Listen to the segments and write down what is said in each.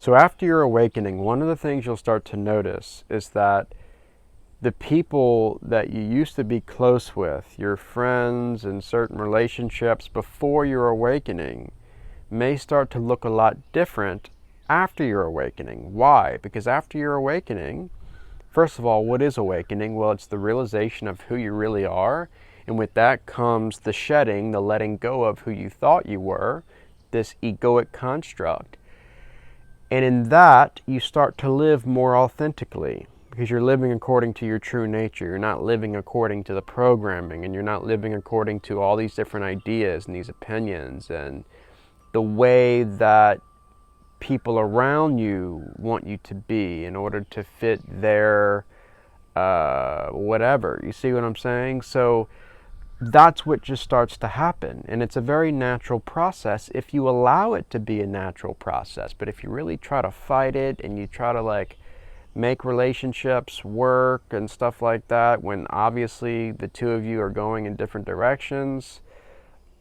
So after your awakening, one of the things you'll start to notice is that the people that you used to be close with, your friends and certain relationships before your awakening, may start to look a lot different after your awakening. Why? Because after your awakening, first of all, what is awakening? Well, it's the realization of who you really are. And with that comes the shedding, the letting go of who you thought you were, this egoic construct. And in that, you start to live more authentically because you're living according to your true nature. You're not living according to the programming, and you're not living according to all these different ideas and these opinions and the way that people around you want you to be in order to fit their whatever. You see what I'm saying? So that's what just starts to happen. And it's a very natural process if you allow it to be a natural process. But if you really try to fight it and you try to like make relationships work and stuff like that, when obviously the two of you are going in different directions,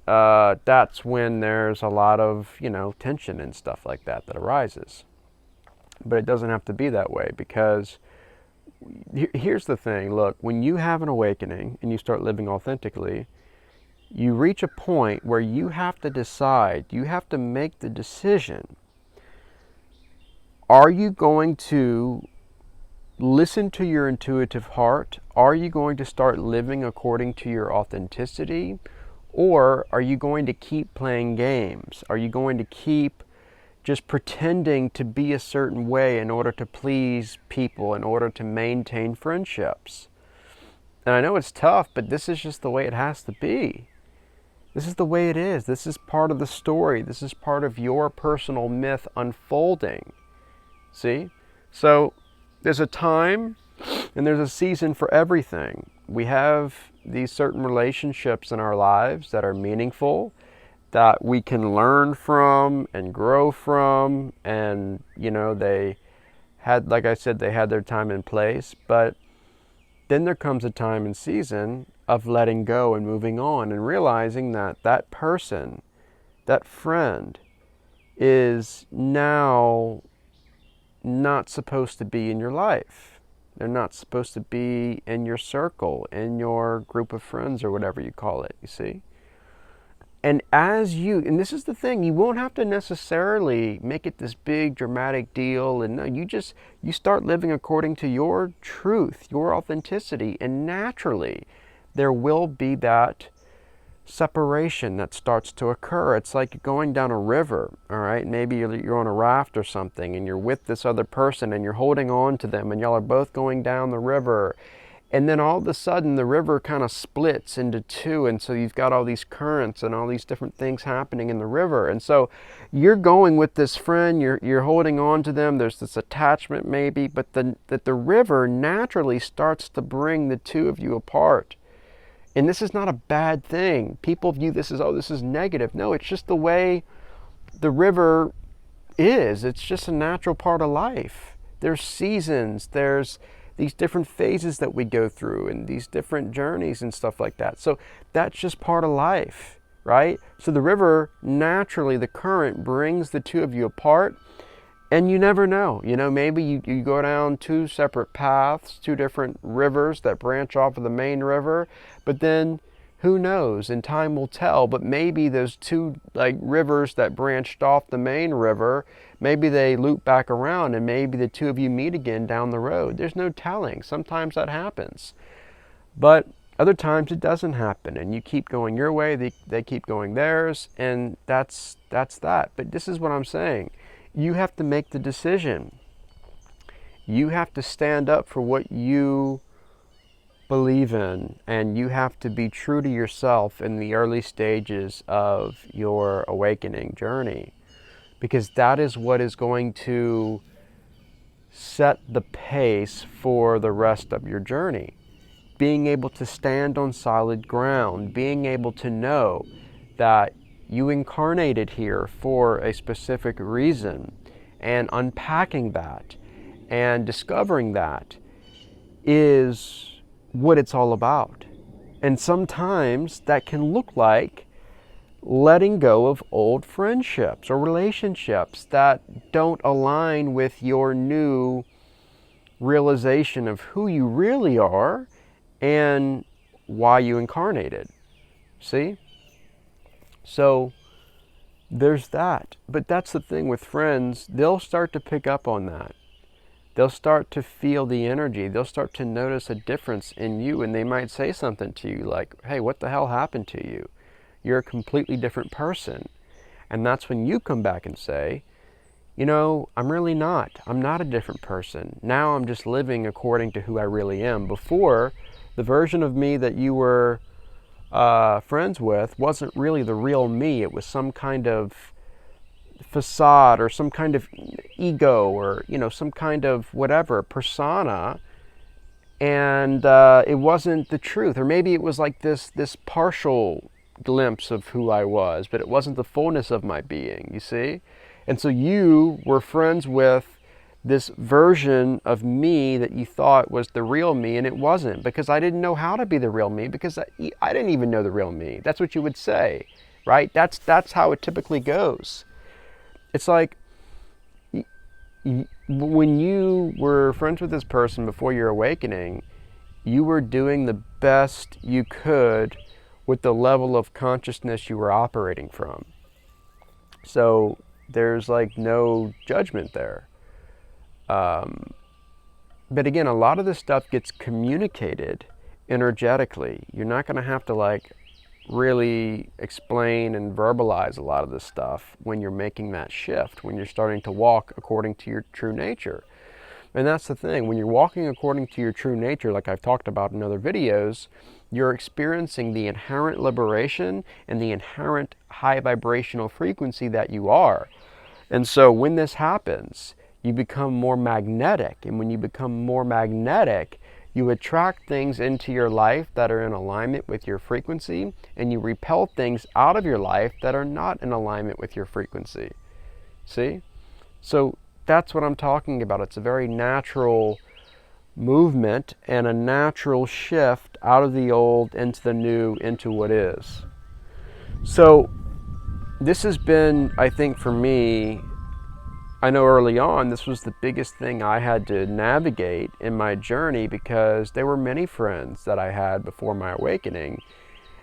that's when there's a lot of, tension and stuff like that arises. But it doesn't have to be that way, because here's the thing. Look, when you have an awakening and you start living authentically, you reach a point where you have to decide, you have to make the decision. Are you going to listen to your intuitive heart? Are you going to start living according to your authenticity? Or are you going to keep playing games? Are you going to keep just pretending to be a certain way in order to please people, in order to maintain friendships? And I know it's tough, but this is just the way it has to be. This is the way it is. This is part of the story. This is part of your personal myth unfolding. See? So there's a time and there's a season for everything. We have these certain relationships in our lives that are meaningful, that we can learn from and grow from. And, they had, like I said, they had their time and place. But then there comes a time and season of letting go and moving on and realizing that that person, that friend, is now not supposed to be in your life. They're not supposed to be in your circle, in your group of friends, or whatever you call it, you see? And and this is the thing, you won't have to necessarily make it this big dramatic deal. And no, you start living according to your truth, your authenticity, and naturally there will be that separation that starts to occur. It's like going down a river, all right? Maybe you're on a raft or something and you're with this other person and you're holding on to them and y'all are both going down the river. And then all of a sudden the river kind of splits into two, and so you've got all these currents and all these different things happening in the river. And so you're going with this friend, you're holding on to them, there's this attachment maybe, but the river naturally starts to bring the two of you apart. And this is not a bad thing. People view this as, oh, this is negative. No, it's just the way the river is. It's just a natural part of life. There's seasons, there's these different phases that we go through and these different journeys and stuff like that. So that's just part of life, right? So the river, naturally, the current brings the two of you apart. And you never know. Maybe you go down two separate paths, two different rivers that branch off of the main river. But then, who knows? And time will tell. But maybe those two rivers that branched off the main river, maybe they loop back around and maybe the two of you meet again down the road. There's no telling. Sometimes that happens. But other times it doesn't happen. And you keep going your way, they keep going theirs. And that's that. But this is what I'm saying. You have to make the decision. You have to stand up for what you believe in, and you have to be true to yourself in the early stages of your awakening journey, because that is what is going to set the pace for the rest of your journey. Being able to stand on solid ground, being able to know that you incarnated here for a specific reason, and unpacking that and discovering that is what it's all about. And sometimes that can look like letting go of old friendships or relationships that don't align with your new realization of who you really are and why you incarnated. See? So there's that. But that's the thing with friends, they'll start to pick up on that. They'll start to feel the energy. They'll start to notice a difference in you, and they might say something to you like, hey, what the hell happened to you? You're a completely different person. And that's when you come back and say, you know, I'm really not. I'm not a different person. Now I'm just living according to who I really am. Before, the version of me that you were friends with wasn't really the real me. It was some kind of facade or some kind of ego or, you know, some kind of whatever persona, and it wasn't the truth. Or maybe it was like this partial glimpse of who I was, but it wasn't the fullness of my being, you see? And so you were friends with this version of me that you thought was the real me, and it wasn't, because I didn't know how to be the real me, because I didn't even know the real me. That's what you would say, right? That's how it typically goes. It's like when you were friends with this person before your awakening, you were doing the best you could with the level of consciousness you were operating from. So there's like no judgment there. But again, a lot of this stuff gets communicated energetically. You're not going to have to like really explain and verbalize a lot of this stuff when you're making that shift, when you're starting to walk according to your true nature. And that's the thing, when you're walking according to your true nature, like I've talked about in other videos, you're experiencing the inherent liberation and the inherent high vibrational frequency that you are. And so when this happens, you become more magnetic. And when you become more magnetic, you attract things into your life that are in alignment with your frequency, and you repel things out of your life that are not in alignment with your frequency. See? So that's what I'm talking about. It's a very natural movement and a natural shift out of the old into the new, into what is. So this has been, I think for me, I know early on this was the biggest thing I had to navigate in my journey, because there were many friends that I had before my awakening,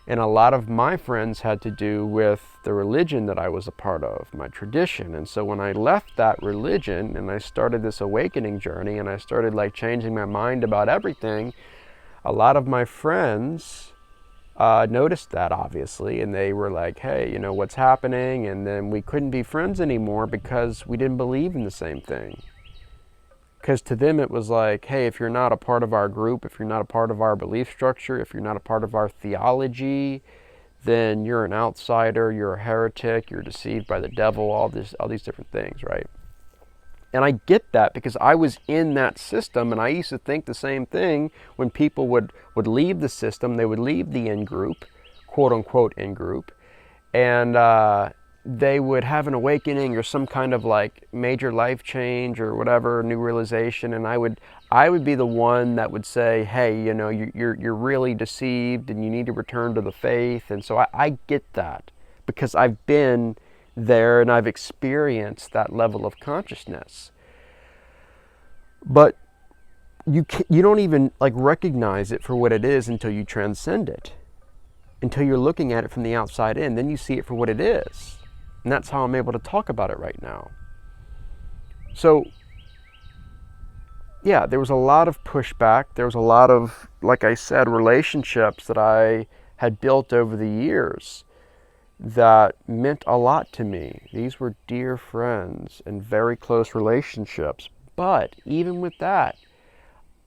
and a lot of my friends had to do with the religion that I was a part of, my tradition. And so when I left that religion and I started this awakening journey and I started like changing my mind about everything, a lot of my friends noticed that, obviously, and they were like, hey, you know, what's happening? And then we couldn't be friends anymore because we didn't believe in the same thing. Because to them it was like, hey, if you're not a part of our group, if you're not a part of our belief structure, if you're not a part of our theology, then you're an outsider, you're a heretic, you're deceived by the devil, all these different things, right? And I get that, because I was in that system, and I used to think the same thing when people would leave the system. They would leave the in-group, quote-unquote in-group, and they would have an awakening or some kind of like major life change or whatever, new realization, and I would be the one that would say, hey, you know, you're really deceived and you need to return to the faith. And so I get that, because I've been there and I've experienced that level of consciousness. But you don't even like recognize it for what it is until you transcend it, until you're looking at it from the outside in. Then you see it for what it is, and that's how I'm able to talk about it right now. So yeah, there was a lot of pushback. There was a lot of, like I said, relationships that I had built over the years that meant a lot to me. These were dear friends and very close relationships. But even with that,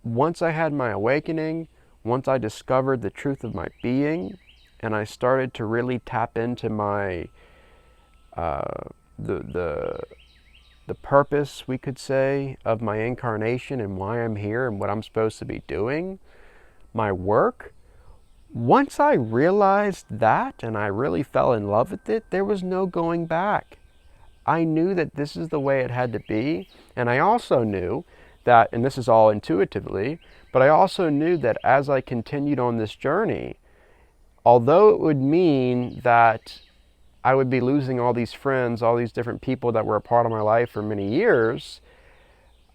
once I had my awakening, once I discovered the truth of my being, and I started to really tap into my the purpose, we could say, of my incarnation and why I'm here and what I'm supposed to be doing, my work. Once I realized that and I really fell in love with it, there was no going back. I knew that this is the way it had to be, and I also knew that, and this is all intuitively, but I also knew that as I continued on this journey, although it would mean that I would be losing all these friends, all these different people that were a part of my life for many years,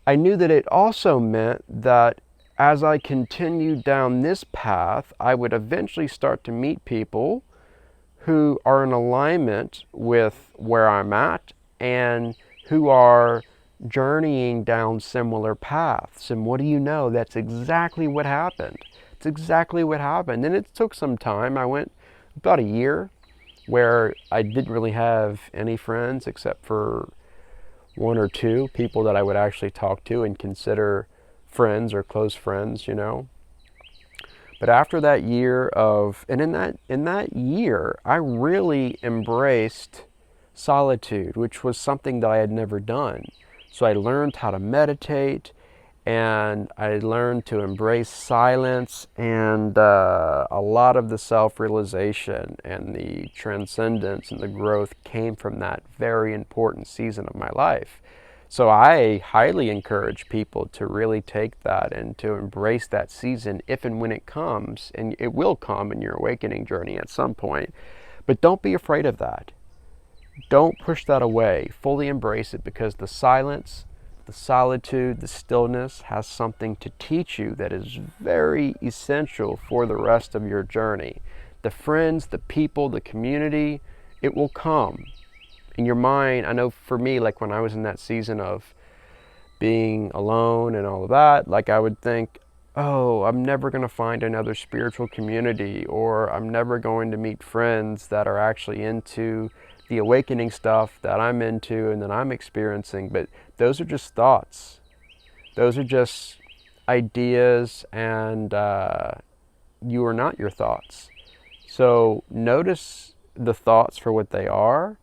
I knew that it also meant that as I continued down this path, I would eventually start to meet people who are in alignment with where I'm at and who are journeying down similar paths. And what do you know? That's exactly what happened. It's exactly what happened. And it took some time. I went about a year where I didn't really have any friends except for one or two people that I would actually talk to and consider friends or close friends, you know. But after that year of, and in that year, I really embraced solitude, which was something that I had never done. So I learned how to meditate, and I learned to embrace silence, and a lot of the self-realization and the transcendence and the growth came from that very important season of my life. So I highly encourage people to really take that and to embrace that season if and when it comes, and it will come in your awakening journey at some point. But don't be afraid of that. Don't push that away. Fully embrace it, because the silence, the solitude, the stillness has something to teach you that is very essential for the rest of your journey. The friends, the people, the community, it will come. In your mind, I know for me, like when I was in that season of being alone and all of that, like I would think, oh, I'm never going to find another spiritual community, or I'm never going to meet friends that are actually into the awakening stuff that I'm into and that I'm experiencing. But those are just thoughts. Those are just ideas, and you are not your thoughts. So notice the thoughts for what they are,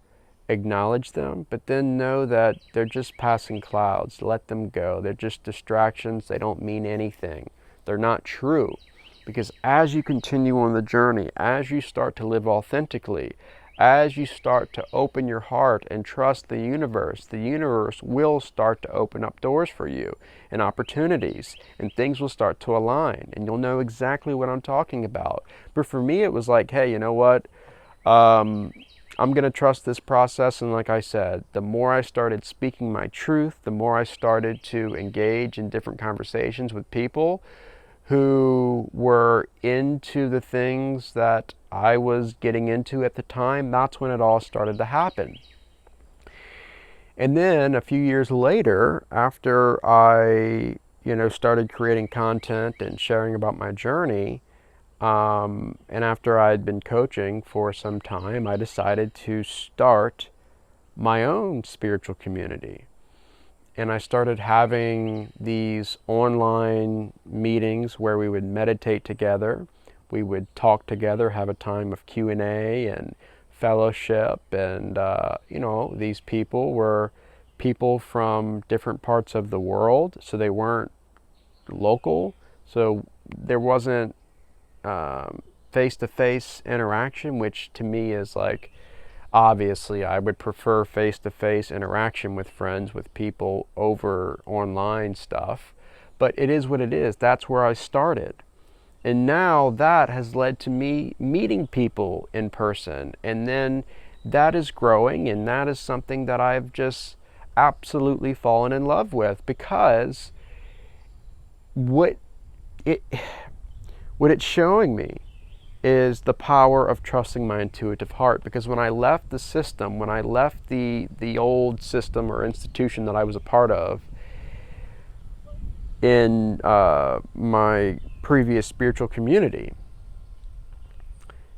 acknowledge them, but then know that they're just passing clouds. Let them go. They're just distractions. They don't mean anything. They're not true. Because as you continue on the journey, as you start to live authentically, as you start to open your heart and trust the universe will start to open up doors for you and opportunities, and things will start to align, and you'll know exactly what I'm talking about. But for me, it was like, hey, you know what? I'm going to trust this process. And like I said, the more I started speaking my truth, the more I started to engage in different conversations with people who were into the things that I was getting into at the time. That's when it all started to happen. And then a few years later, after I, started creating content and sharing about my journey, and after I'd been coaching for some time, I decided to start my own spiritual community. And I started having these online meetings where we would meditate together. We would talk together, have a time of Q&A and fellowship. And, these people were people from different parts of the world. So they weren't local. So there wasn't face-to-face interaction, which to me is like, obviously I would prefer face-to-face interaction with friends, with people, over online stuff. But it is what it is. That's where I started. And now that has led to me meeting people in person. And then that is growing, and that is something that I've just absolutely fallen in love with, because what it's showing me is the power of trusting my intuitive heart. Because when I left the system, when I left the old system or institution that I was a part of in my previous spiritual community,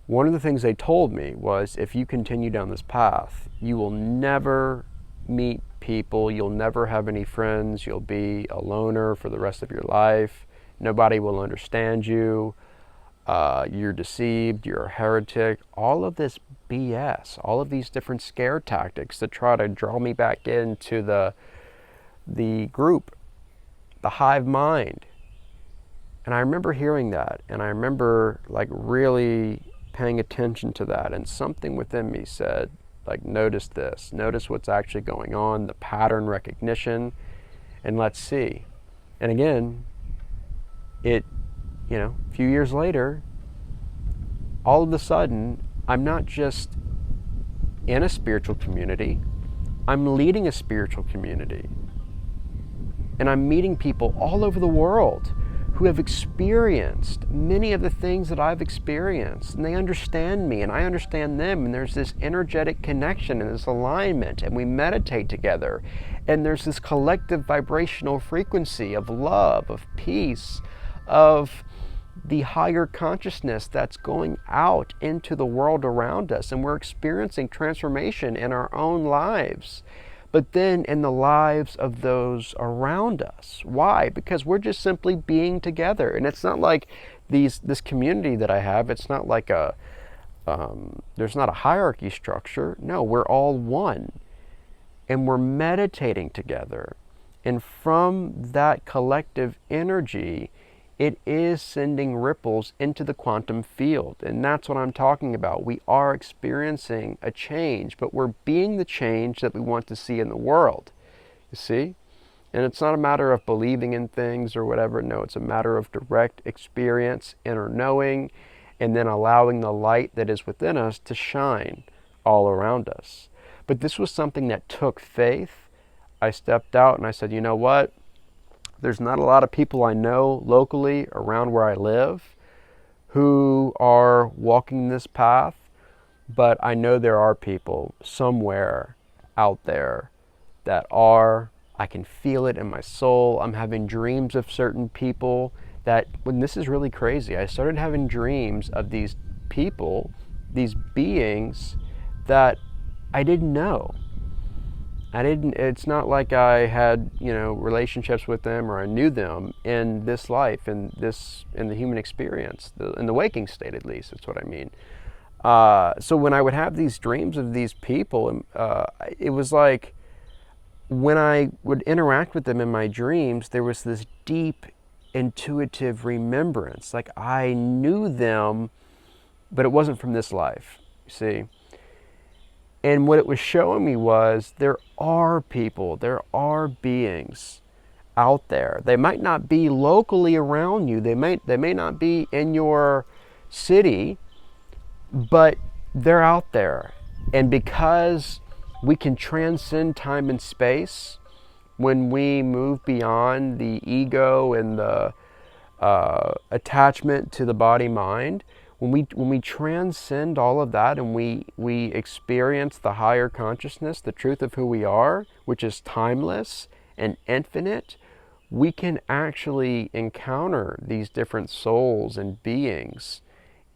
one of the things they told me was, if you continue down this path, you will never meet people, you'll never have any friends, you'll be a loner for the rest of your life, nobody will understand you, you're deceived, you're a heretic, all of this BS, all of these different scare tactics that try to draw me back into the group, the hive mind. And I remember hearing that, and I remember like really paying attention to that, and something within me said, like, notice this, notice what's actually going on, the pattern recognition, and let's see. And again, a few years later, all of a sudden, I'm not just in a spiritual community. I'm leading a spiritual community. And I'm meeting people all over the world who have experienced many of the things that I've experienced. And they understand me and I understand them. And there's this energetic connection and this alignment. And we meditate together. And there's this collective vibrational frequency of love, of peace, of the higher consciousness that's going out into the world around us. And we're experiencing transformation in our own lives, but then in the lives of those around us. Why? Because we're just simply being together. And it's not like this community that I have, it's not like there's not a hierarchy structure. No, we're all one. And we're meditating together. And from that collective energy, it is sending ripples into the quantum field. And that's what I'm talking about. We are experiencing a change, but we're being the change that we want to see in the world. You see? And it's not a matter of believing in things or whatever. No, it's a matter of direct experience, inner knowing, and then allowing the light that is within us to shine all around us. But this was something that took faith. I stepped out and I said, you know what? There's not a lot of people I know locally around where I live who are walking this path, but I know there are people somewhere out there that are. I can feel it in my soul. I'm having dreams of certain people that, when this is really crazy, I started having dreams of these people, these beings that I didn't know. It's not like I had, relationships with them or I knew them in this life, in the human experience, in the waking state at least, that's what I mean. So when I would have these dreams of these people, it was like when I would interact with them in my dreams, there was this deep intuitive remembrance. Like I knew them, but it wasn't from this life, you see. And what it was showing me was there are people, there are beings out there. They might not be locally around you. They may not be in your city, but they're out there. And because we can transcend time and space when we move beyond the ego and the attachment to the body-mind, when we transcend all of that and we experience the higher consciousness, the truth of who we are, which is timeless and infinite, we can actually encounter these different souls and beings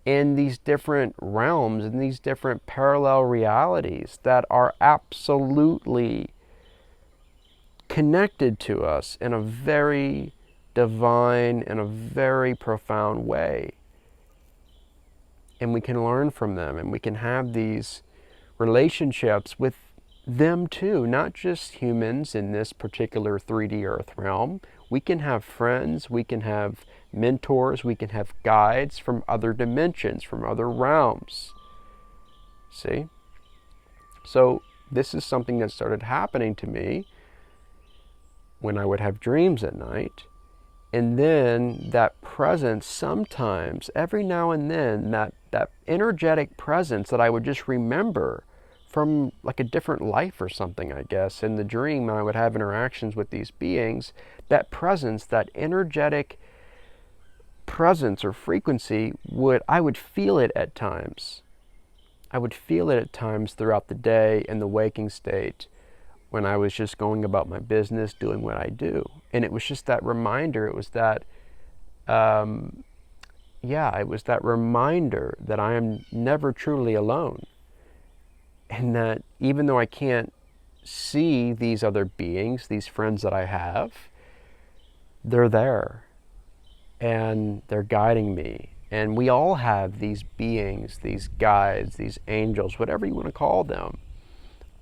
in these different realms, in these different parallel realities that are absolutely connected to us in a very divine and a very profound way. And we can learn from them, and we can have these relationships with them too, not just humans in this particular 3D Earth realm. We can have friends, we can have mentors, we can have guides from other dimensions, from other realms. See? So this is something that started happening to me when I would have dreams at night. And then that presence sometimes, every now and then, that energetic presence that I would just remember from like a different life or something, I guess, in the dream, when I would have interactions with these beings, that presence, that energetic presence or frequency, I would feel it at times. I would feel it at times throughout the day in the waking state, when I was just going about my business, doing what I do. And it was just that reminder, it was that, it was that reminder that I am never truly alone. And that even though I can't see these other beings, these friends that I have, they're there. And they're guiding me. And we all have these beings, these guides, these angels, whatever you want to call them,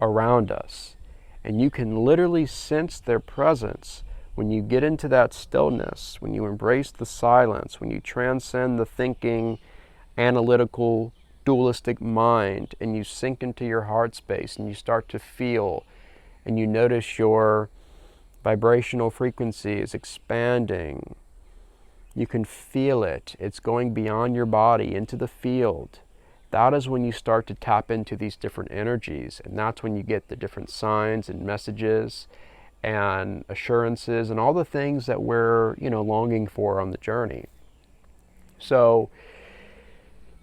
around us. And you can literally sense their presence when you get into that stillness, when you embrace the silence, when you transcend the thinking, analytical, dualistic mind, and you sink into your heart space and you start to feel, and you notice your vibrational frequency is expanding. You can feel it. It's going beyond your body into the field. that is when you start to tap into these different energies. And that's when you get the different signs and messages and assurances and all the things that we're, longing for on the journey. So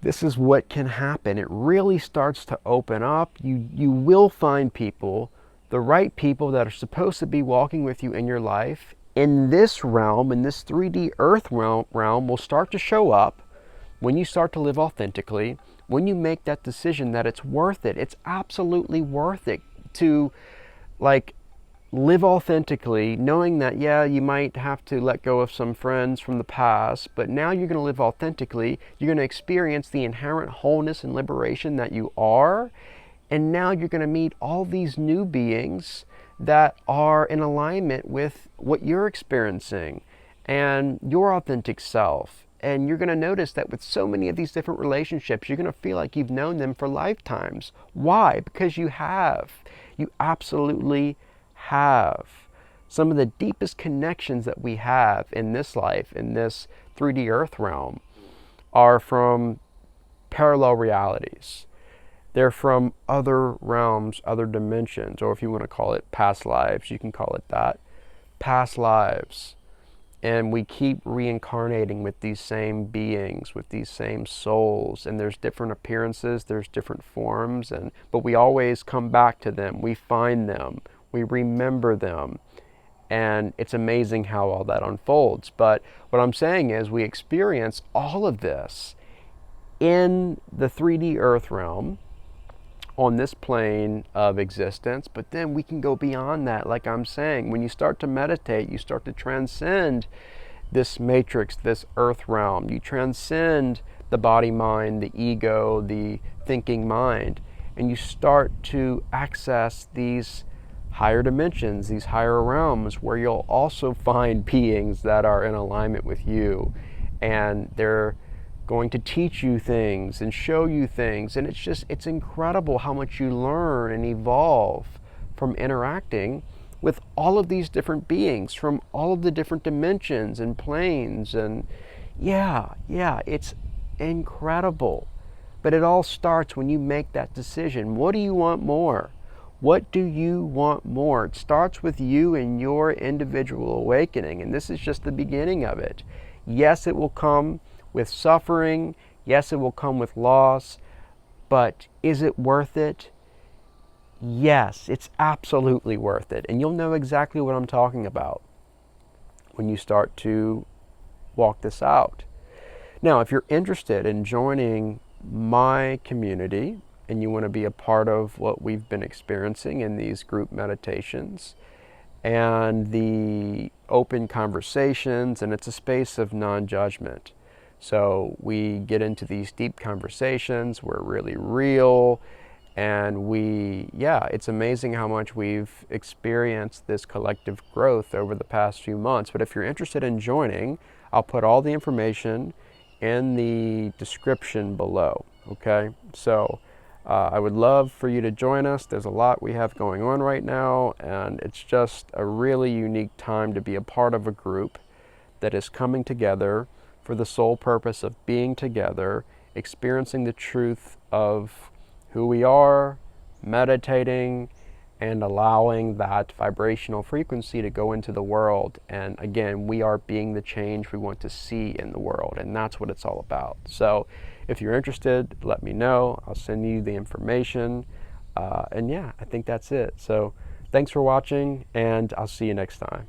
this is what can happen. It really starts to open up. You will find people, the right people that are supposed to be walking with you in your life in this realm, in this 3D earth realm will start to show up when you start to live authentically, when you make that decision that it's worth it. It's absolutely worth it to live authentically, knowing that, yeah, you might have to let go of some friends from the past, but now you're going to live authentically. You're going to experience the inherent wholeness and liberation that you are. And now you're going to meet all these new beings that are in alignment with what you're experiencing and your authentic self. And you're going to notice that with so many of these different relationships, you're going to feel like you've known them for lifetimes. Why? Because you have. You absolutely have. Some of the deepest connections that we have in this life, in this 3D earth realm, are from parallel realities. They're from other realms, other dimensions, or if you want to call it past lives, you can call it that. Past lives. And we keep reincarnating with these same beings, with these same souls, and there's different appearances, there's different forms, but we always come back to them. We find them, we remember them, and it's amazing how all that unfolds. But what I'm saying is we experience all of this in the 3D earth realm, on this plane of existence, but then we can go beyond that. Like I'm saying, when you start to meditate, you start to transcend this matrix, this earth realm. You transcend the body mind, the ego, the thinking mind, and you start to access these higher dimensions, these higher realms, where you'll also find beings that are in alignment with you, and they're going to teach you things and show you things. And it's incredible how much you learn and evolve from interacting with all of these different beings from all of the different dimensions and planes. And yeah, it's incredible. But it all starts when you make that decision. What do you want more? What do you want more? It starts with you and your individual awakening, and this is just the beginning of it. Yes, it will come with suffering. Yes, it will come with loss. But is it worth it? Yes, it's absolutely worth it. And you'll know exactly what I'm talking about when you start to walk this out. Now, if you're interested in joining my community and you want to be a part of what we've been experiencing in these group meditations and the open conversations, and it's a space of non-judgment. So we get into these deep conversations, we're really real, and it's amazing how much we've experienced this collective growth over the past few months. But if you're interested in joining, I'll put all the information in the description below, okay? So I would love for you to join us. There's a lot we have going on right now, and it's just a really unique time to be a part of a group that is coming together for the sole purpose of being together, experiencing the truth of who we are, meditating, and allowing that vibrational frequency to go into the world. And again, we are being the change we want to see in the world, and that's what it's all about. So if you're interested, let me know. I'll send you the information. I think that's it. So thanks for watching, and I'll see you next time.